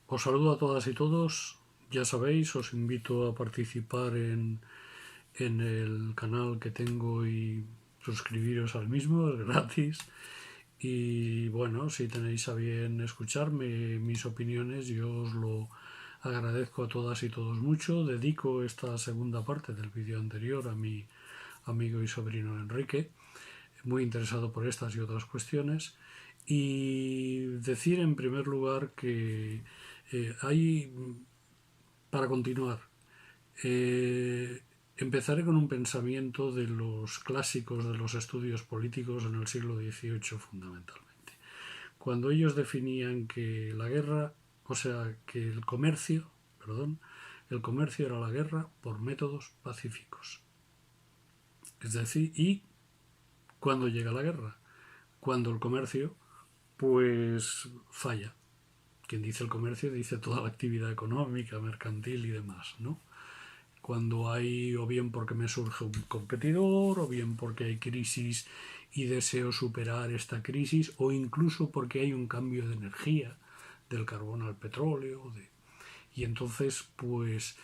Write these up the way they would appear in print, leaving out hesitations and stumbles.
Os saludo a todas y todos. Ya sabéis, os invito a participar en el canal que tengo y suscribiros al mismo, es gratis. Y bueno, si tenéis a bien escucharme mis opiniones, yo os lo agradezco a todas y todos mucho. Dedico esta segunda parte del vídeo anterior a mi amigo y sobrino Enrique, muy interesado por estas y otras cuestiones. Y decir en primer lugar que hay, para continuar, empezaré con un pensamiento de los clásicos de los estudios políticos en el siglo XVIII fundamentalmente. Cuando ellos definían que la guerra, o sea, que el comercio era la guerra por métodos pacíficos. Es decir, ¿y cuándo llega la guerra? Cuando el comercio pues falla. Quien dice el comercio dice toda la actividad económica, mercantil y demás, ¿no? Cuando hay, o bien porque me surge un competidor, o bien porque hay crisis y deseo superar esta crisis, o incluso porque hay un cambio de energía, del carbón al petróleo, y entonces pues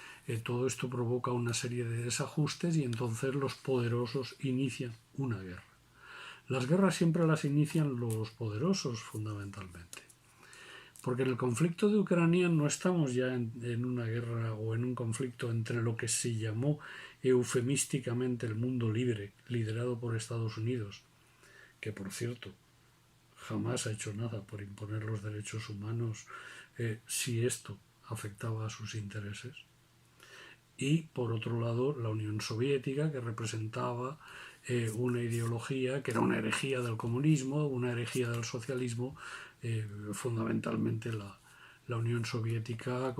todo esto provoca una serie de desajustes y entonces los poderosos inician una guerra. Las guerras siempre las inician los poderosos fundamentalmente. Porque en el conflicto de Ucrania no estamos ya en una guerra o en un conflicto entre lo que se llamó eufemísticamente el mundo libre, liderado por Estados Unidos, que por cierto jamás ha hecho nada por imponer los derechos humanos si esto afectaba a sus intereses. Y por otro lado la Unión Soviética, que representaba una ideología que era una herejía del comunismo, una herejía del socialismo, fundamentalmente la Unión Soviética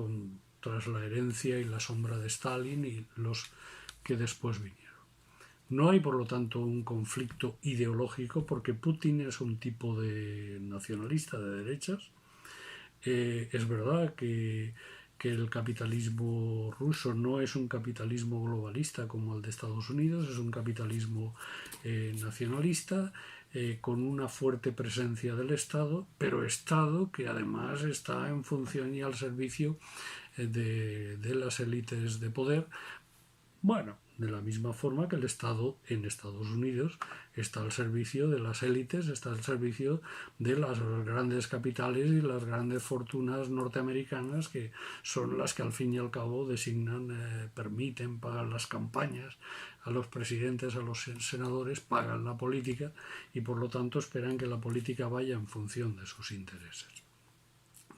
tras la herencia y la sombra de Stalin y los que después vinieron. No hay, por lo tanto, un conflicto ideológico porque Putin es un tipo de nacionalista de derechas. Es verdad que el capitalismo ruso no es un capitalismo globalista como el de Estados Unidos, es un capitalismo nacionalista con una fuerte presencia del Estado, pero Estado que además está en función y al servicio de las élites de poder. Bueno, de la misma forma que el Estado en Estados Unidos está al servicio de las élites, está al servicio de las grandes capitales y las grandes fortunas norteamericanas, que son las que al fin y al cabo designan, permiten, pagan las campañas a los presidentes, a los senadores, pagan la política y por lo tanto esperan que la política vaya en función de sus intereses.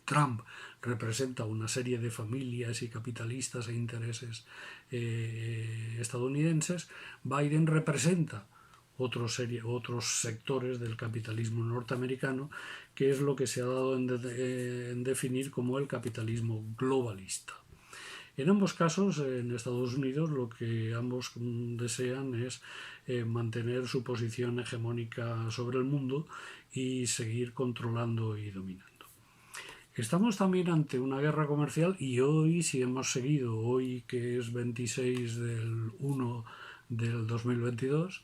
Trump representa una serie de familias y capitalistas e intereses estadounidenses. Biden representa otros sectores del capitalismo norteamericano, que es lo que se ha dado en definir como el capitalismo globalista. En ambos casos, en Estados Unidos, lo que ambos desean es mantener su posición hegemónica sobre el mundo y seguir controlando y dominando. Estamos también ante una guerra comercial y hoy, si hemos seguido, hoy que es 26 del 1 del 2022,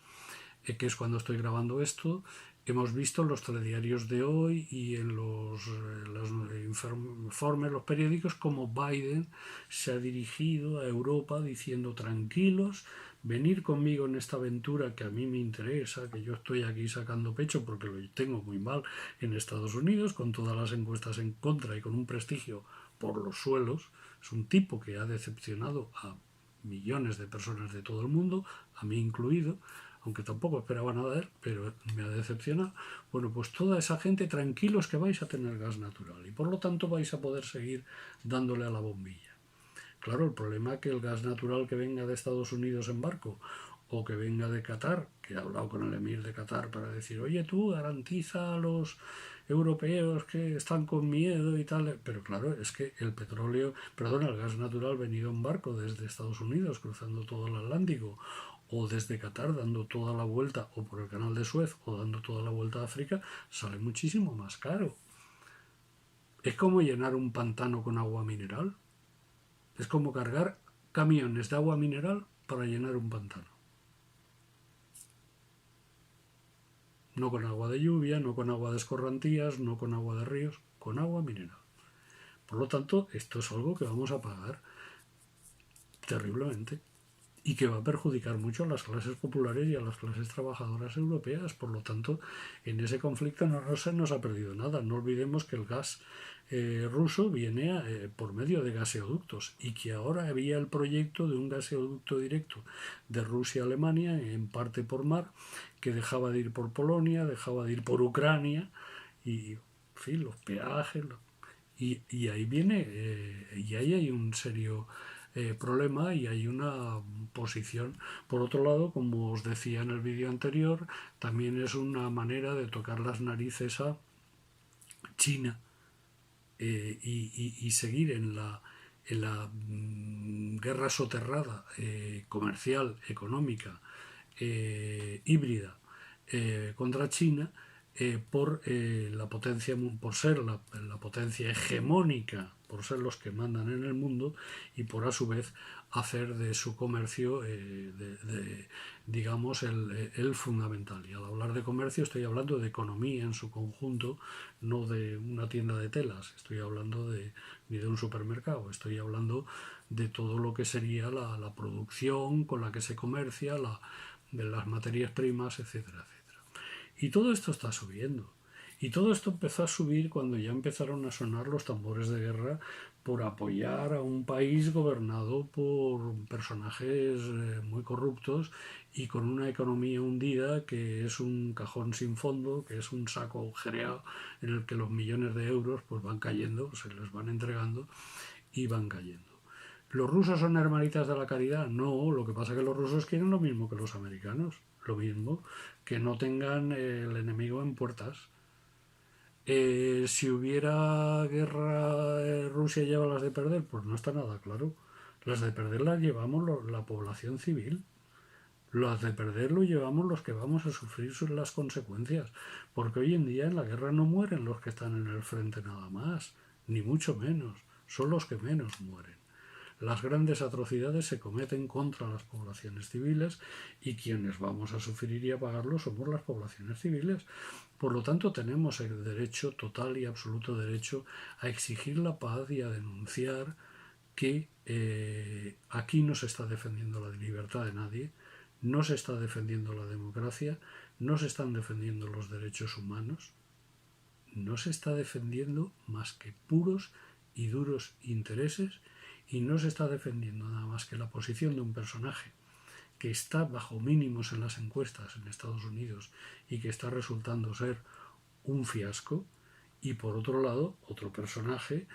que es cuando estoy grabando esto, hemos visto en los telediarios de hoy y en los informes, los periódicos, como Biden se ha dirigido a Europa diciendo: tranquilos, venir conmigo en esta aventura que a mí me interesa, que yo estoy aquí sacando pecho porque lo tengo muy mal en Estados Unidos, con todas las encuestas en contra y con un prestigio por los suelos. Es un tipo que ha decepcionado a millones de personas de todo el mundo, a mí incluido, aunque tampoco esperaba nada de él, pero me ha decepcionado. Bueno, pues toda esa gente, tranquilos que vais a tener gas natural y por lo tanto vais a poder seguir dándole a la bombilla. Claro, el problema es que el gas natural que venga de Estados Unidos en barco o que venga de Qatar, que he hablado con el emir de Qatar para decir: oye, tú garantiza a los europeos que están con miedo y tal, pero claro, es que el gas natural venido en barco desde Estados Unidos cruzando todo el Atlántico, o desde Qatar dando toda la vuelta, o por el canal de Suez, o dando toda la vuelta a África, sale muchísimo más caro. Es como llenar un pantano con agua mineral. Es como cargar camiones de agua mineral para llenar un pantano. No con agua de lluvia, no con agua de escorrentías, no con agua de ríos, con agua mineral. Por lo tanto, esto es algo que vamos a pagar terriblemente y que va a perjudicar mucho a las clases populares y a las clases trabajadoras europeas. Por lo tanto, en ese conflicto no se nos ha perdido nada. No olvidemos que el gas ruso viene por medio de gaseoductos y que ahora había el proyecto de un gaseoducto directo de Rusia a Alemania, en parte por mar, que dejaba de ir por Polonia, dejaba de ir por Ucrania y, en fin, los peajes. Y ahí viene, y ahí hay un serio problema y hay una posición. Por otro lado, como os decía en el vídeo anterior, también es una manera de tocar las narices a China y seguir en la guerra soterrada, comercial, económica, híbrida contra China, por ser la potencia hegemónica, por ser los que mandan en el mundo y por a su vez hacer de su comercio, digamos, el fundamental. Y al hablar de comercio estoy hablando de economía en su conjunto, no de una tienda de telas, estoy hablando ni de un supermercado, estoy hablando de todo lo que sería la producción con la que se comercia, de las materias primas, etcétera, etcétera. Y todo esto está subiendo. Y todo esto empezó a subir cuando ya empezaron a sonar los tambores de guerra por apoyar a un país gobernado por personajes muy corruptos y con una economía hundida que es un cajón sin fondo, que es un saco agujereado en el que los millones de euros pues van cayendo, se les van entregando y van cayendo. ¿Los rusos son hermanitas de la caridad? No, lo que pasa es que los rusos quieren lo mismo que los americanos, lo mismo, que no tengan el enemigo en puertas. Si hubiera guerra, Rusia lleva las de perder, pues no está nada claro. Las de perder las llevamos la población civil. Las de perder lo llevamos los que vamos a sufrir las consecuencias. Porque hoy en día en la guerra no mueren los que están en el frente nada más, ni mucho menos. Son los que menos mueren. Las grandes atrocidades se cometen contra las poblaciones civiles y quienes vamos a sufrir y a pagarlo somos las poblaciones civiles. Por lo tanto, tenemos el derecho, total y absoluto derecho, a exigir la paz y a denunciar que aquí no se está defendiendo la libertad de nadie, no se está defendiendo la democracia, no se están defendiendo los derechos humanos, no se está defendiendo más que puros y duros intereses y no se está defendiendo nada más que la posición de un personaje que está bajo mínimos en las encuestas en Estados Unidos y que está resultando ser un fiasco, y por otro lado otro personaje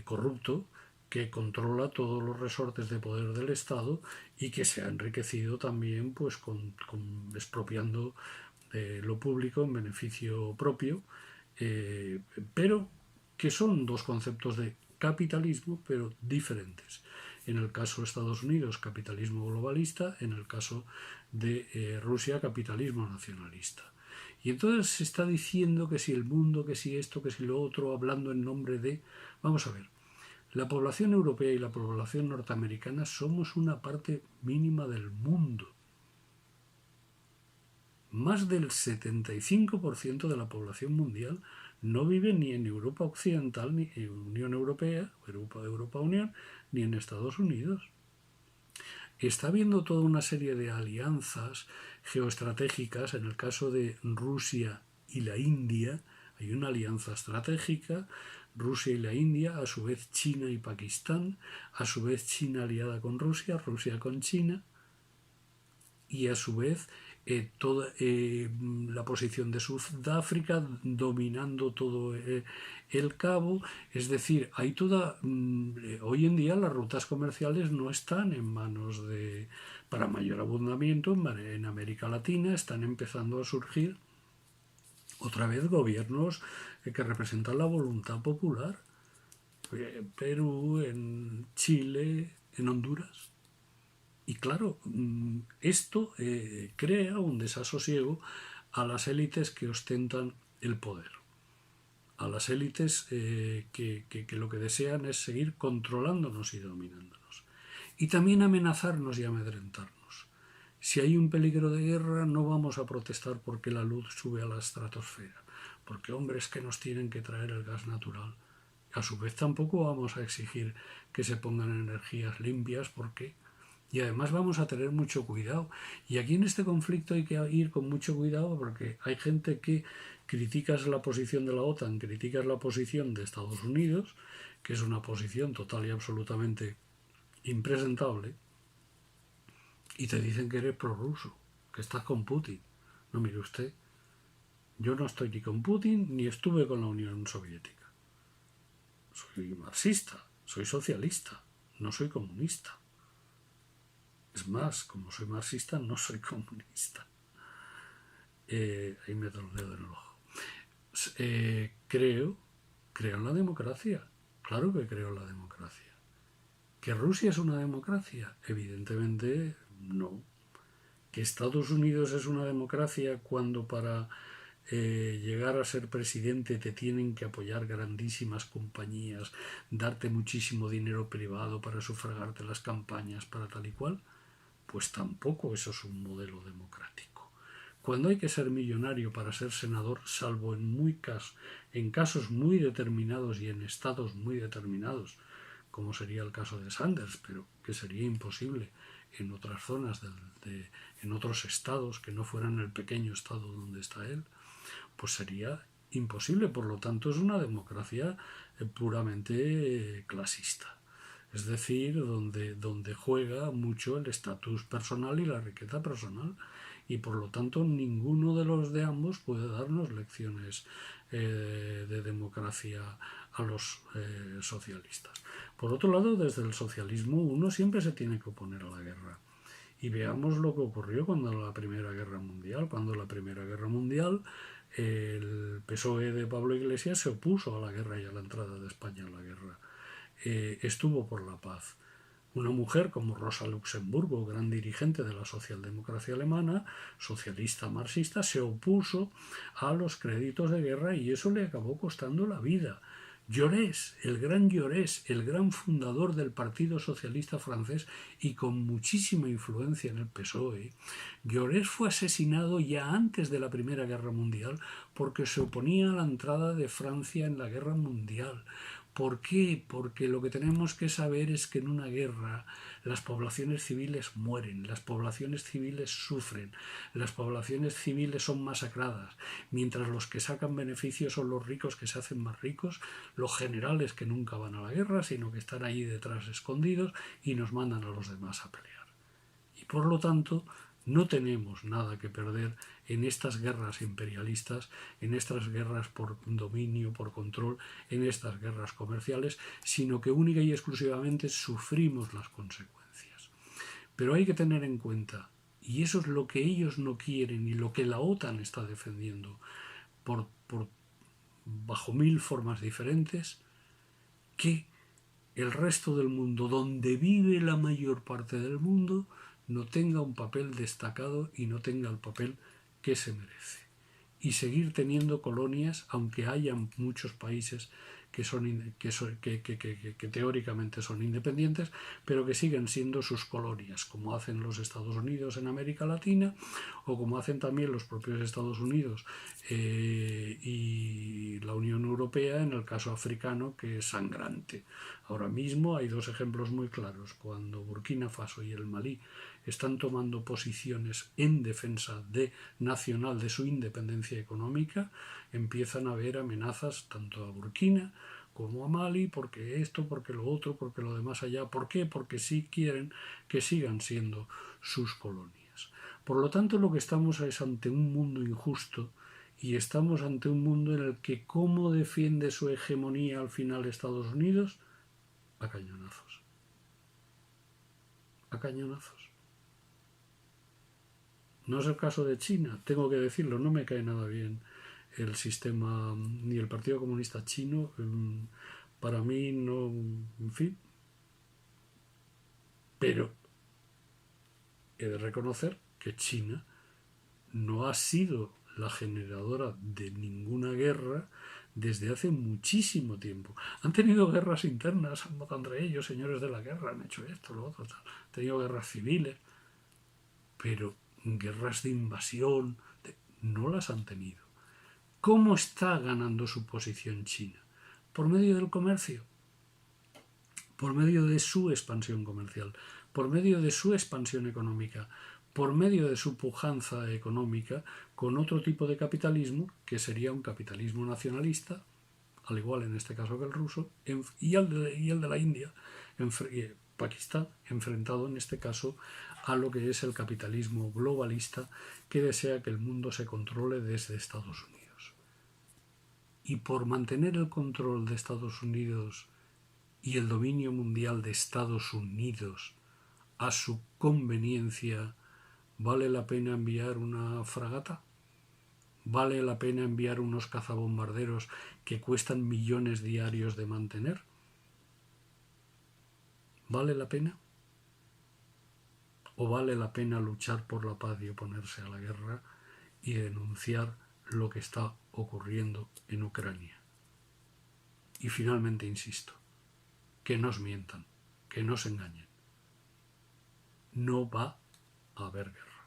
corrupto que controla todos los resortes de poder del Estado y que se ha enriquecido también pues expropiando lo público en beneficio propio, pero que son dos conceptos de capitalismo, pero diferentes. En el caso de Estados Unidos, capitalismo globalista; en el caso de Rusia, capitalismo nacionalista. Y entonces se está diciendo que si el mundo, que si esto, que si lo otro, hablando en nombre de... Vamos a ver, la población europea y la población norteamericana somos una parte mínima del mundo. Más del 75% de la población mundial no vive ni en Europa Occidental, ni en Unión Europea, Europa Unión, ni en Estados Unidos. Está habiendo toda una serie de alianzas geoestratégicas. En el caso de Rusia y la India, hay una alianza estratégica, Rusia y la India, a su vez China y Pakistán, a su vez China aliada con Rusia, Rusia con China, y a su vez toda la posición de Sudáfrica dominando todo el Cabo. Es decir, hay hoy en día las rutas comerciales no están en manos para mayor abundamiento en América Latina. Están empezando a surgir otra vez gobiernos que representan la voluntad popular. Perú, en Chile, en Honduras. Y claro, esto crea un desasosiego a las élites que ostentan el poder, a las élites que lo que desean es seguir controlándonos y dominándonos, y también amenazarnos y amedrentarnos. Si hay un peligro de guerra, no vamos a protestar porque la luz sube a la estratosfera, porque hombres que nos tienen que traer el gas natural. A su vez tampoco vamos a exigir que se pongan energías limpias porque... Y además vamos a tener mucho cuidado. Y aquí en este conflicto hay que ir con mucho cuidado porque hay gente que criticas la posición de la OTAN, criticas la posición de Estados Unidos, que es una posición total y absolutamente impresentable, y te dicen que eres prorruso, que estás con Putin. No, mire usted, yo no estoy ni con Putin ni estuve con la Unión Soviética. Soy marxista, soy socialista, no soy comunista. Es más, como soy marxista, no soy comunista. Ahí meto el dedo en el ojo. Creo en la democracia. Claro que creo en la democracia. ¿Que Rusia es una democracia? Evidentemente no. ¿Que Estados Unidos es una democracia cuando para llegar a ser presidente te tienen que apoyar grandísimas compañías, darte muchísimo dinero privado para sufragarte las campañas, para tal y cual? Pues tampoco eso es un modelo democrático. Cuando hay que ser millonario para ser senador, salvo en casos muy determinados y en estados muy determinados, como sería el caso de Sanders, pero que sería imposible en otras zonas, en otros estados que no fueran el pequeño estado donde está él, pues sería imposible. Por lo tanto, es una democracia puramente clasista. Es decir, donde juega mucho el estatus personal y la riqueza personal. Y por lo tanto, ninguno de los de ambos puede darnos lecciones de democracia a los socialistas. Por otro lado, desde el socialismo uno siempre se tiene que oponer a la guerra. Y veamos lo que ocurrió cuando la Primera Guerra Mundial. Cuando la Primera Guerra Mundial, el PSOE de Pablo Iglesias se opuso a la guerra y a la entrada de España en la guerra. Estuvo por la paz. Una mujer como Rosa Luxemburgo, gran dirigente de la socialdemocracia alemana, socialista marxista, se opuso a los créditos de guerra y eso le acabó costando la vida. Jaurès, el gran fundador del Partido Socialista francés y con muchísima influencia en el PSOE, Jaurès fue asesinado ya antes de la Primera Guerra Mundial porque se oponía a la entrada de Francia en la Guerra Mundial. ¿Por qué? Porque lo que tenemos que saber es que en una guerra las poblaciones civiles mueren, las poblaciones civiles sufren, las poblaciones civiles son masacradas, mientras los que sacan beneficios son los ricos que se hacen más ricos, los generales que nunca van a la guerra, sino que están ahí detrás escondidos y nos mandan a los demás a pelear. Y por lo tanto, no tenemos nada que perder en estas guerras imperialistas, en estas guerras por dominio, por control, en estas guerras comerciales, sino que única y exclusivamente sufrimos las consecuencias. Pero hay que tener en cuenta, y eso es lo que ellos no quieren y lo que la OTAN está defendiendo bajo mil formas diferentes, que el resto del mundo, donde vive la mayor parte del mundo, no tenga un papel destacado y no tenga el papel que se merece. Y seguir teniendo colonias, aunque haya muchos países que teóricamente son independientes, pero que siguen siendo sus colonias, como hacen los Estados Unidos en América Latina, o como hacen también los propios Estados Unidos y la Unión Europea en el caso africano, que es sangrante. Ahora mismo hay dos ejemplos muy claros. Cuando Burkina Faso y el Malí están tomando posiciones en defensa nacional de su independencia económica, empiezan a haber amenazas tanto a Burkina como a Mali, porque esto, porque lo otro, porque lo demás allá. ¿Por qué? Porque sí quieren que sigan siendo sus colonias. Por lo tanto, lo que estamos es ante un mundo injusto y estamos ante un mundo en el que ¿cómo defiende su hegemonía al final Estados Unidos? A cañonazos. A cañonazos. No es el caso de China, tengo que decirlo, no me cae nada bien el sistema ni el Partido Comunista Chino, para mí no, en fin, pero he de reconocer que China no ha sido la generadora de ninguna guerra desde hace muchísimo tiempo. Han tenido guerras internas, han votado entre ellos, señores de la guerra, han hecho esto, lo otro, tal. Han tenido guerras civiles, pero guerras de invasión no las han tenido. ¿Cómo está ganando su posición China? Por medio del comercio, por medio de su expansión comercial, por medio de su expansión económica, por medio de su pujanza económica con otro tipo de capitalismo, que sería un capitalismo nacionalista, al igual en este caso que el ruso, y el de la India, Pakistán, enfrentado en este caso a lo que es el capitalismo globalista que desea que el mundo se controle desde Estados Unidos. Y por mantener el control de Estados Unidos y el dominio mundial de Estados Unidos a su conveniencia, ¿vale la pena enviar una fragata? ¿Vale la pena enviar unos cazabombarderos que cuestan millones diarios de mantener? ¿Vale la pena? ¿O vale la pena luchar por la paz y oponerse a la guerra y denunciar lo que está ocurriendo en Ucrania? Y finalmente insisto, que no os mientan, que no os engañen. No va a haber guerra.